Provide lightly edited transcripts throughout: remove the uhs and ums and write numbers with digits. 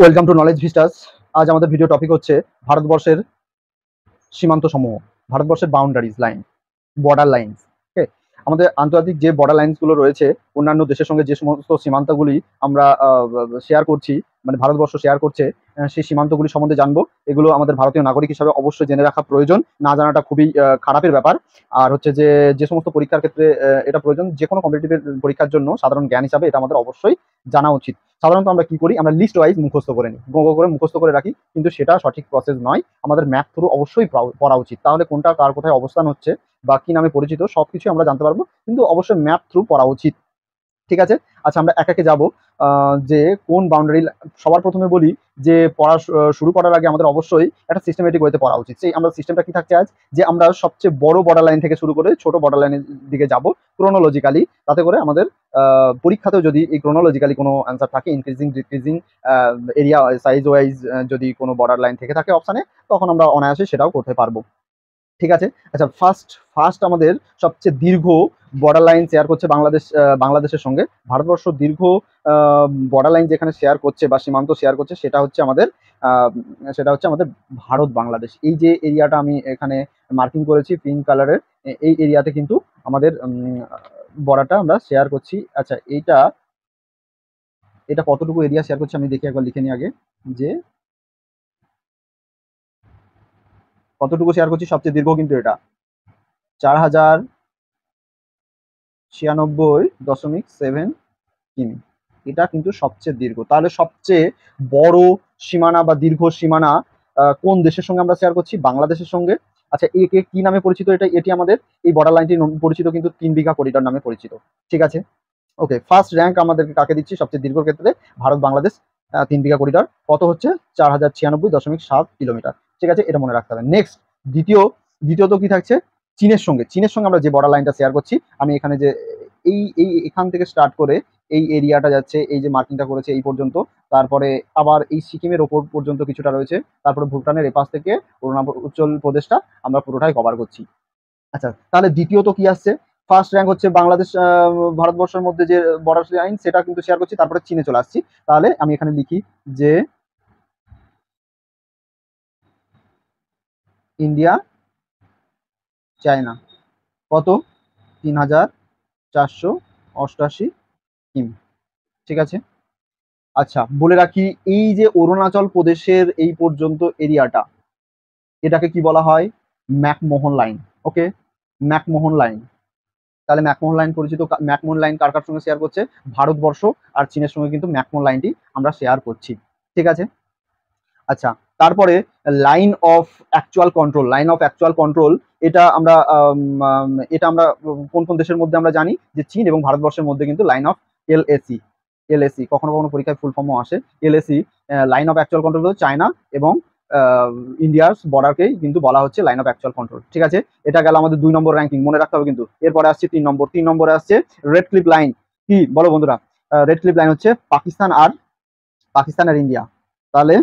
Welcome to knowledge vistas. আজ আমাদের video topic হচ্ছে ভারতবর্ষের সীমান্ত সমূহ, ভারতবর্ষের বাউন্ডারিজ লাইন, বর্ডার লাইন্স। ওকে, আমাদের আন্তর্জাতিক যে বর্ডার লাইন্সগুলো রয়েছে, অন্যান্য দেশের সঙ্গে যে সমস্ত সীমান্তগুলি আমরা শেয়ার করছি, মানে ভারতবর্ষ শেয়ার করছে, সেই সীমান্তগুলি সম্বন্ধে জানবো। এগুলো আমাদের ভারতীয় নাগরিক হিসাবে অবশ্যই জেনে রাখা প্রয়োজন, না জানাটা খুবই খারাপের ব্যাপার। আর হচ্ছে যে যে সমস্ত পরীক্ষার ক্ষেত্রে এটা প্রয়োজন, যে কোনো কম্পিটিটিভ পরীক্ষার জন্য সাধারণ জ্ঞান হিসাবে এটা আমাদের অবশ্যই জানা উচিত। সাধারণত আমরা কি করি, আমরা লিস্ট ওয়াইজ মুখস্থ করে নিই, গো করে মুখস্থ করে রাখি, কিন্তু সেটা সঠিক প্রসেস নয়। আমাদের ম্যাপ থ্রু অবশ্যই পড়া উচিত, তাহলে কোনটা কার কোথায় অবস্থান হচ্ছে বা কি নামে পরিচিত সবকিছু আমরা জানতে পারবো, কিন্তু অবশ্যই ম্যাপ থ্রু পড়া উচিত। ঠিক আছে, আচ্ছা আমরা এক একে যাবো। যে কোন বাউন্ডারি, সবার প্রথমে বলি যে পড়া শুরু করার আগে আমাদের অবশ্যই একটা সিস্টেমেটিক ওয়েতে পড়া উচিত। সেই আমরা সিস্টেমটা কি থাকছে আজ, যে আমরা সবচেয়ে বড় বর্ডার লাইন থেকে শুরু করে ছোট বর্ডার লাইনের দিকে যাব ক্রোনোলজিক্যালি, তাতে করে আমাদের পরীক্ষাতেও যদি এই ক্রোনোলজিক্যালি কোনো অ্যান্সার থাকে, increasing decreasing area size wise যদি কোনো বর্ডার লাইন থেকে থাকে অপশানে, তখন আমরা অনায়াসে সেটাও করতে পারবো। ঠিক আছে, আচ্ছা ফার্স্ট আমাদের সবচেয়ে দীর্ঘ বর্ডার লাইন শেয়ার করছে বাংলাদেশের সঙ্গে ভারতবর্ষ। দীর্ঘ বর্ডার লাইন যেখানে শেয়ার করছে বা সীমান্ত শেয়ার করছে সেটা হচ্ছে আমাদের ভারত বাংলাদেশ। এই যে এরিয়াটা আমি এখানে মার্কিং করেছি পিঙ্ক কালারের, এই এরিয়াতে কিন্তু আমাদের বর্ডারটা আমরা শেয়ার করছি। আচ্ছা এটা কতটুকু এরিয়া শেয়ার করছে আমি দেখি, একবার লিখে নিই আগে, যে কতটুকু শেয়ার করছি। সবচেয়ে দীর্ঘ কিন্তু এটা 4096.7 কিমি, এটা কিন্তু সবচেয়ে দীর্ঘ। তাহলে সবচেয়ে বড় সীমানা বা দীর্ঘ সীমানা কোন দেশের সঙ্গে আমরা শেয়ার করছি? বাংলাদেশের সঙ্গে। আচ্ছা একে কি নামে পরিচিত? এটি আমাদের এই বর্ডার লাইনটি পরিচিত কিন্তু 3 বিঘা করিডর নামে পরিচিত। ঠিক আছে, ওকে, ফার্স্ট র্যাঙ্ক আমাদেরকে কাকে দিচ্ছি সবচেয়ে দীর্ঘ ক্ষেত্রে? ভারত বাংলাদেশ। 3 বিঘা করিডর কত হচ্ছে? 4096.7 কিলোমিটার। ঠিক আছে, এটা মনে রাখতে হবে। নেক্সট দ্বিতীয়ত কি থাকছে? চীনের সঙ্গে আমরা যে বর্ডার লাইনটা শেয়ার করছি, আমি এখানে যে এখান থেকে স্টার্ট করে এই এরিয়াটা যাচ্ছে, এই যে মার্কিংটা করেছে এই পর্যন্ত, তারপরে আবার এই সিকিমের ওপর পর্যন্ত কিছুটা রয়েছে, তারপরে ভুটানের এপাশ থেকে অরুণাচল প্রদেশটা আমরা পুরোটাই কভার করছি। আচ্ছা তাহলে দ্বিতীয়ত কি আসছে? ফার্স্ট র্যাঙ্ক হচ্ছে বাংলাদেশ, ভারতবর্ষের মধ্যে যে বর্ডার লাইন সেটা কিন্তু শেয়ার করছি, তারপরে চীনে চলে আসছি। তাহলে আমি এখানে লিখি যে ইন্ডিয়া চায়না কত? 3488 কিমি। ঠিক আছে, আচ্ছা বলে রাখি, এই যে অরুণাচল প্রদেশের এই পর্যন্ত এরিয়াটা, এটাকে কি বলা হয়? McMahon line. Okay, McMahon line. তাহলে ম্যাকমোহন লাইন পরিচিত, ম্যাকমোহন লাইন কার কার সঙ্গে শেয়ার করছে? ভারতবর্ষ আর চীনের সঙ্গে কিন্তু ম্যাকমোহন লাইনটি আমরা শেয়ার করছি। ঠিক আছে, আচ্ছা তারপরে লাইন অফ অ্যাকচুয়াল কন্ট্রোল, এটা আমরা কোন কোন দেশের মধ্যে আমরা জানি যে চীন এবং ভারতবর্ষের মধ্যে কিন্তু লাইন অফ এলএসি এলএসি কখনো কখনো পরীক্ষায় ফুল ফর্মও আসে। LAC line of actual control হচ্ছে চায়না এবং ইন্ডিয়ার বর্ডারকেই কিন্তু বলা হচ্ছে লাইন অফ অ্যাকচুয়াল কন্ট্রোল। ঠিক আছে, এটা গেল আমাদের 2 নম্বর র্যাঙ্কিং, মনে রাখতে হবে কিন্তু। এরপরে আসছে 3 নম্বরে আসছে রেড ক্লিপ লাইন। কি বলো বন্ধুরা? রেড ক্লিপ লাইন হচ্ছে পাকিস্তান আর ইন্ডিয়া। তাহলে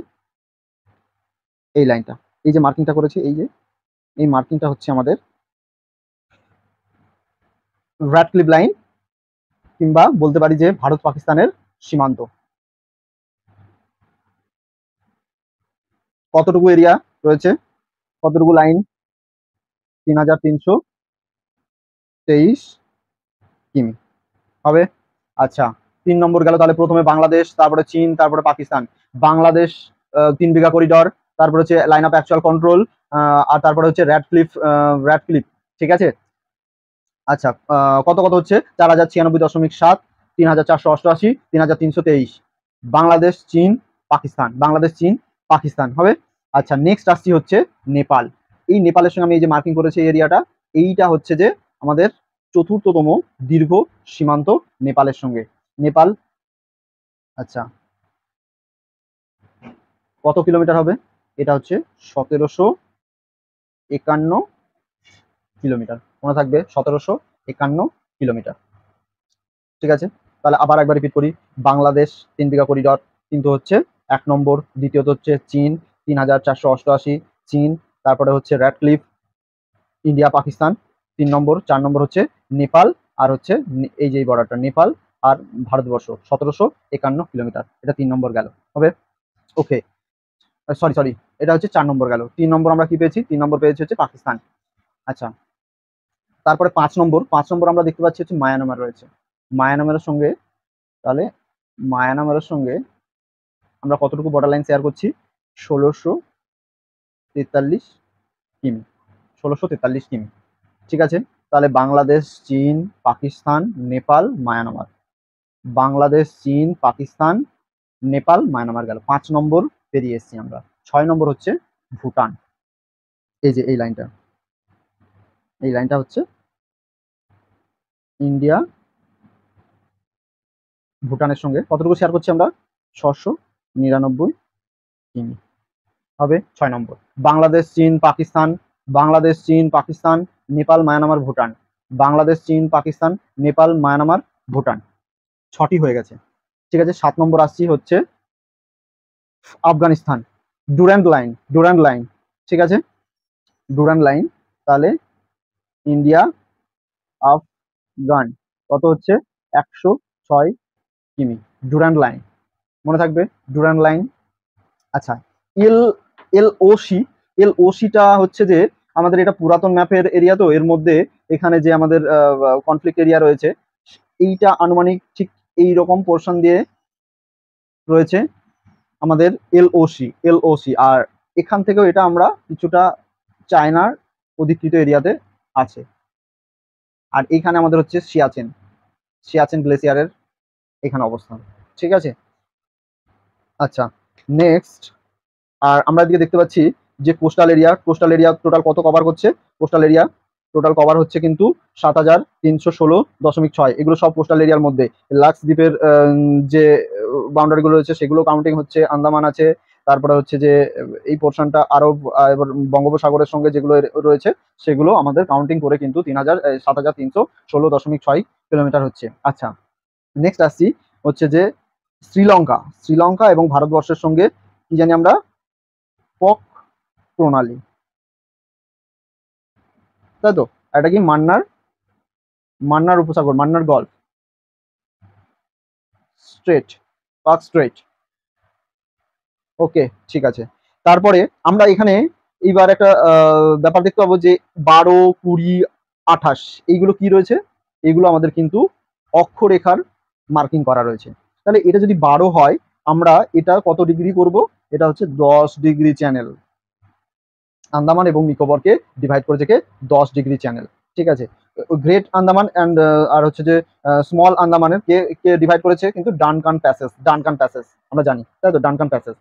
এই লাইনটা, এই যে মার্কিংটা করেছি, এই মার্কিংটা হচ্ছে আমাদের রেড ক্লিপ লাইন, কিংবা বলতে পারি যে ভারত পাকিস্তানের সীমান্ত। কতটুকু এরিয়া রয়েছে, কতটুকু লাইন? 3323 কিমি হবে। আচ্ছা 3 নম্বর গেল, তাহলে প্রথমে বাংলাদেশ, তারপরে চীন, তারপরে পাকিস্তান। বাংলাদেশ 3 বিঘা করিডর, তারপরে হচ্ছে লাইন অফ অ্যাকচুয়াল কন্ট্রোল, আর তারপরে হচ্ছে রেড ক্লিপ। ঠিক আছে, আচ্ছা কত কত হচ্ছে? 4096.7, 3488, 3323। বাংলাদেশ চীন পাকিস্তান হবে। আচ্ছা নেক্সট আসছি হচ্ছে নেপাল। এই নেপালের সঙ্গে আমি এই যে মার্কিং করেছি এরিয়াটা, এইটা হচ্ছে যে আমাদের 4র্থতম দীর্ঘ সীমান্ত নেপালের সঙ্গে। নেপাল, আচ্ছা কত কিলোমিটার হবে? এটা হচ্ছে 1751 কিলোমিটার। মনে থাকবে 1751 কিলোমিটার। ঠিক আছে, তাহলে আবার একবার রিপিট করি। বাংলাদেশ 3 বিঘা করিডর কিন্তু হচ্ছে 1 নম্বর। দ্বিতীয়ত হচ্ছে চীন 3488 চীন, তারপরে হচ্ছে রেড ক্লিফ ইন্ডিয়া পাকিস্তান 3 নম্বর। 4 নম্বর হচ্ছে নেপাল, আর হচ্ছে এই যে বর্ডারটা নেপাল আর ভারতবর্ষ 1751 কিলোমিটার, এটা 3 নম্বর গেল হবে। ওকে, সরি সরি, এটা হচ্ছে 4 নম্বর গেল। 3 নম্বর আমরা কি পেয়েছি? 3 নম্বর পেয়েছি হচ্ছে পাকিস্তান। আচ্ছা, তারপরে 5 নম্বর আমরা দেখতে পাচ্ছি হচ্ছে মায়ানমার রয়েছে। মায়ানমারের সঙ্গে, তাহলে মায়ানমারের সঙ্গে আমরা কতটুকু বর্ডার লাইন শেয়ার করছি? 1643 কিমি, 1643 কিমি। ঠিক আছে, তাহলে বাংলাদেশ, চীন, পাকিস্তান, নেপাল, মায়ানমার। বাংলাদেশ, চীন, পাকিস্তান, নেপাল, মায়ানমার গেল। 5 নম্বর পেরিয়ে এসেছি আমরা। 6 নম্বর হচ্ছে ভুটান। এই যে এই লাইনটা, এই লাইনটা হচ্ছে ইন্ডিয়া ভুটানের সঙ্গে কতটুকু শেয়ার করছি আমরা? 699 কিমি হবে 6 নম্বর। বাংলাদেশ, চীন, পাকিস্তান, বাংলাদেশ, চীন, পাকিস্তান, নেপাল, মায়ানমার, ভুটান। বাংলাদেশ, চীন, পাকিস্তান, নেপাল, মায়ানমার, ভুটান। 6টি হয়ে গেছে। ঠিক আছে, 7 নম্বর আসছি হচ্ছে Afghanistan. Durand line, Durand line. ঠিক আছে, ডুরান্ড লাইন। তাহলে ইন্ডিয়া, আফগান কত হচ্ছে? 106 কিমি। ডুরান্ড লাইন মনে থাকবে, ডুরান্ড লাইন। আচ্ছা, এল এলওসি, এলওসিটা হচ্ছে যে আমাদের এটা পুরাতন ম্যাপের এরিয়া, তো এর মধ্যে এখানে যে আমাদের কনফ্লিক্ট এরিয়া রয়েছে, এইটা আনুমানিক ঠিক এই রকম পোর্শন দিয়ে রয়েছে আমাদের এলওসি। আর এখান থেকেও এটা আমরা কিছুটা চায়নার অধিকৃত এরিয়াতে আছে। আর এইখানে আমাদের হচ্ছে সিয়াচেন, সিয়াচেন গ্লেসিয়ারের এখানে অবস্থান। ঠিক আছে, আচ্ছা নেক্সট। আর আমরা এদিকে দেখতে পাচ্ছি যে coastal area, coastal area total কত কভার করছে? কোস্টাল এরিয়া টোটাল কভার হচ্ছে কিন্তু 7316.6। এগুলো সব কোস্টাল এরিয়ার মধ্যে। লাক্ষদ্বীপের যে বাউন্ডারিগুলো রয়েছে সেগুলো কাউন্টিং হচ্ছে, আন্দামান আছে, তারপরে হচ্ছে যে এই পোর্শনটা আরব, এবার বঙ্গোপসাগরের সঙ্গে যেগুলো রয়েছে সেগুলো আমাদের কাউন্টিং করে কিন্তু 7316.6 কিলোমিটার হচ্ছে। আচ্ছা, নেক্সট আসছি হচ্ছে যে শ্রীলঙ্কা। শ্রীলঙ্কা এবং ভারতবর্ষের সঙ্গে কি জানি আমরা? পক প্রণালী, তাই তো? এটা কি মান্নার, মান্নার উপসাগর, মান্নার গলফ স্ট্রেট, পাক স্ট্রেট। ওকে, ঠিক আছে। তারপরে আমরা এখানে এইবার একটা ব্যাপার দেখতে পাবো যে 12, 20, 28 এইগুলো কি রয়েছে? এগুলো আমাদের কিন্তু অক্ষরেখার মার্কিং করা রয়েছে। তাহলে এটা যদি 12 হয়, আমরা এটা কত ডিগ্রি করব? এটা হচ্ছে 10 ডিগ্রি চ্যানেল। আন্দামান এবং নিকোবরকে ডিভাইড করে থেকে 10 ডিগ্রি চ্যানেল। ঠিক আছে, গ্রেট আন্দামান অ্যান্ড আর হচ্ছে যে স্মল আন্দামানের কে কে ডিভাইড করেছে কিন্তু ডানকান প্যাসেজ, ডানকান প্যাসেজ আমরা জানি, তাই তো? ডানকান প্যাসেজ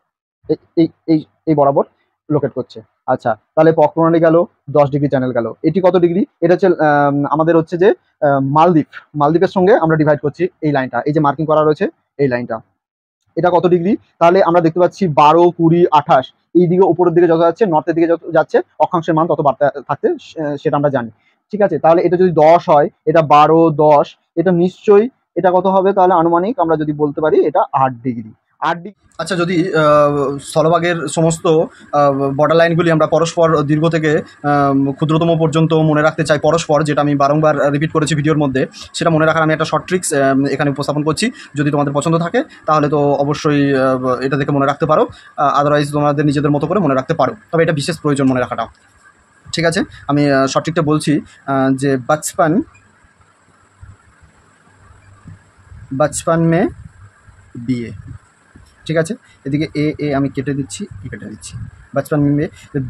এই এই এই এই বরাবর লোকেট করছে। আচ্ছা, তাহলে পক প্রণালী গেল, 10 ডিগ্রি চ্যানেল গেল। এটি কত ডিগ্রি? এটা হচ্ছে আমাদের হচ্ছে যে মালদ্বীপ, মালদ্বীপের সঙ্গে আমরা ডিভাইড করছি এই লাইনটা, এই যে মার্কিং করা রয়েছে এই লাইনটা। এটা কত ডিগ্রি? তাহলে আমরা দেখতে পাচ্ছি 12, 20, 28 এই দিকে উপরের দিকে যত যাচ্ছে, নর্থের দিকে যত যাচ্ছে, অক্ষাংশের মান তত বাড়তে থাকতে সেটা আমরা জানি। ঠিক আছে, তাহলে এটা যদি 10 হয়, এটা 12, 10, এটা নিশ্চয়ই এটা কত হবে? তাহলে আনুমানিক আমরা যদি বলতে পারি এটা 8 ডিগ্রি, 8 ডিগ্রি। আচ্ছা, যদি স্থলভাগের সমস্ত বর্ডার লাইনগুলি আমরা পরস্পর দীর্ঘ থেকে ক্ষুদ্রতম পর্যন্ত মনে রাখতে চাই পরস্পর, যেটা আমি বারংবার রিপিট করেছি ভিডিওর মধ্যে, সেটা মনে রাখার আমি একটা শর্ট ট্রিক্স এখানে উপস্থাপন করছি। যদি তোমাদের পছন্দ থাকে তাহলে তো অবশ্যই এটা দেখে মনে রাখতে পারো, আদারওয়াইজ তোমাদের নিজেদের মতো করে মনে রাখতে পারো, তবে এটা বিশেষ প্রয়োজন মনে রাখাটা। ঠিক আছে, আমি শর্ট ট্রিকটা বলছি যে बचपन में বিয়ে। ঠিক আছে, এদিকে এ এ আমি কেটে দিচ্ছি, কেটে দিচ্ছি। बचपन में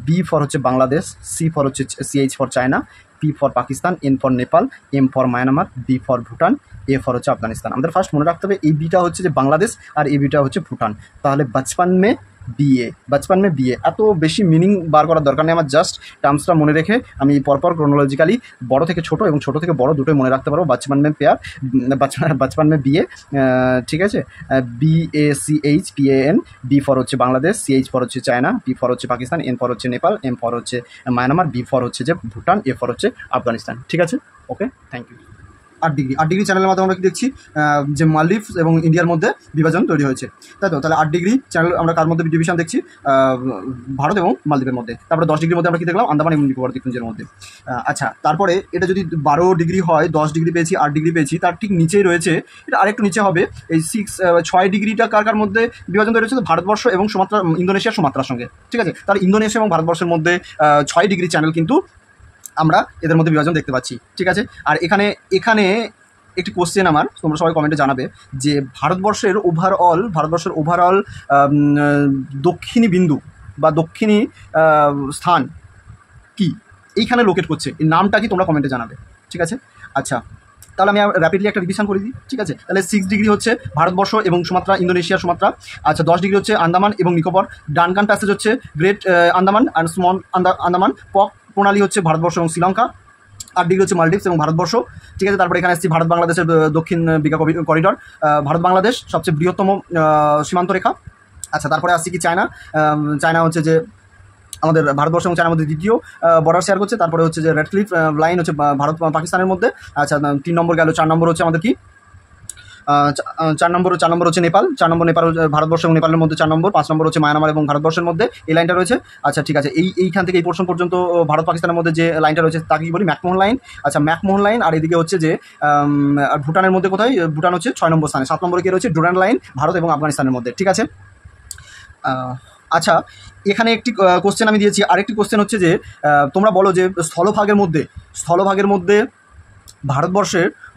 বি ফর হচ্ছে বাংলাদেশ, সি ফর হচ্ছে CH for China, P for Pakistan, N for Nepal, M for Myanmar, B for Bhutan, A for হচ্ছে আফগানিস্তান। আমাদের ফার্স্ট মনে রাখতে হবে এই বিটা হচ্ছে যে বাংলাদেশ আর এই বিটা হচ্ছে ভুটান। তাহলে बचपन में বিয়ে, बचपन में বিয়ে, এত বেশি মিনিং বার করার দরকার নেই আমার। জাস্ট টার্মসটা মনে রেখে আমি পরপর ক্রোনোলজিক্যালি বড় থেকে ছোট এবং ছোট থেকে বড় দুটোই মনে রাখতে পারবো। बचपन में प्यार, बचपन में বিয়ে। ঠিক আছে, BACHPAN, বি ফর হচ্ছে বাংলাদেশ, সিএইচ ফর হচ্ছে চায়না, পি ফর হচ্ছে পাকিস্তান, এন ফর হচ্ছে নেপাল, এম ফর হচ্ছে মায়ানমার, বি ফর হচ্ছে যে ভুটান, এ ফর হচ্ছে আফগানিস্তান। ঠিক আছে, ওকে, থ্যাংক ইউ। 8 ডিগ্রি। 8 ডিগ্রি চ্যানেলের মাধ্যমে আমরা কি দেখছি যে মালদ্বীপ এবং ইন্ডিয়ার মধ্যে বিভাজন তৈরি হয়েছে, তাই তো? তাহলে 8 ডিগ্রি চ্যানেল আমরা কার মধ্যে ডিভিশন দেখছি? ভারত এবং মালদ্বীপের মধ্যে। তারপরে 10 ডিগ্রির মধ্যে আমরা কি দেখলাম? আন্দামান এবং নিকোবর দ্বীপপুঞ্জের মধ্যে। আচ্ছা, তারপরে এটা যদি 12 ডিগ্রি হয়, 10 ডিগ্রি পেয়েছি, 8 ডিগ্রি পেয়েছি, তার ঠিক নিচেই রয়েছে, এটা আরেকটু নিচে হবে, এই 6 ডিগ্রিটা কার মধ্যে বিভাজন তৈরি হয়েছে? ভারতবর্ষ এবং সুমাত্রা, ইন্দোনেশিয়ার সুমাত্রার সঙ্গে, ঠিক আছে? তার ইন্দোনেশিয়া এবং ভারতবর্ষের মধ্যে 6 ডিগ্রি চ্যানেল কিন্তু আমরা এদের মধ্যে বিভাজন দেখতে পাচ্ছি, ঠিক আছে? আর এখানে একটি কোশ্চেন আমার, তোমরা সবাই কমেন্টে জানাবে যে ভারতবর্ষের ওভারঅল দক্ষিণী বিন্দু বা দক্ষিণী স্থান কি এইখানে লোকেট করছে, এই নামটা কি তোমরা কমেন্টে জানাবে, ঠিক আছে? আচ্ছা, তাহলে আমি র্যাপিডলি একটা রিভিশন করে দিই, ঠিক আছে? তাহলে 6 ডিগ্রি হচ্ছে ভারতবর্ষ এবং সুমাত্রা, ইন্দোনেশিয়ার সুমাত্রা। আচ্ছা, 10 ডিগ্রি হচ্ছে আন্দামান এবং নিকোবর। ডানকান প্যাসেজ হচ্ছে great Andaman and small Andaman. পক প্রণালী হচ্ছে ভারতবর্ষ এবং শ্রীলঙ্কা। 8 ডিগ্রি হচ্ছে মালদ্বীপ এবং ভারতবর্ষ, ঠিক আছে? তারপরে এখানে আসছি ভারত বাংলাদেশের দক্ষিণ বিকা করিডর, ভারত বাংলাদেশ সবচেয়ে বৃহত্তম সীমান্ত রেখা। আচ্ছা, তারপরে আসছি কি চায়না। চায়না হচ্ছে যে আমাদের ভারতবর্ষ এবং চায়নার মধ্যে দ্বিতীয় বর্ডার শেয়ার করছে। তারপরে হচ্ছে যে রেড ক্লিফ লাইন হচ্ছে ভারত পাকিস্তানের মধ্যে। আচ্ছা, 3 নম্বর গেল। 4 নম্বর হচ্ছে আমাদের কি? 4 নম্বর হচ্ছে নেপাল। 4 নম্বর নেপাল, ভারতবর্ষ এবং নেপালের মধ্যে 4 নম্বর। 5 নম্বর হচ্ছে মায়ানমার এবং ভারতবর্ষের মধ্যে এই লাইনটা রয়েছে। আচ্ছা, ঠিক আছে, এইখান থেকে এই পোর্শন পর্যন্ত ভারত পাকিস্তানের মধ্যে যে লাইনটা রয়েছে তাকে কি বলি? McMahon line. আচ্ছা, ম্যাকমোহন লাইন। আর এদিকে হচ্ছে যে আর ভুটানের মধ্যে কোথায়? ভুটান হচ্ছে 6 নম্বর স্থানে। 7 নম্বরে কি রয়েছে? ডুরান্ড লাইন, ভারত এবং আফগানিস্তানের মধ্যে, ঠিক আছে? আচ্ছা, এখানে একটি কোশ্চেন আমি দিয়েছি। আরেকটি কোশ্চেন হচ্ছে যে তোমরা বলো যে স্থলভাগের মধ্যে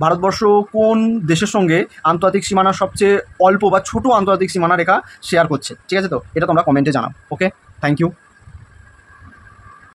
ভারতবর্ষ কোন দেশের সঙ্গে আন্তর্জাতিক সীমানা সবচেয়ে অল্প বা ছোট আন্তর্জাতিক সীমানা রেখা শেয়ার করছে, ঠিক আছে? তো এটা তোমরা কমেন্টে জানাও। ওকে, থ্যাংক ইউ।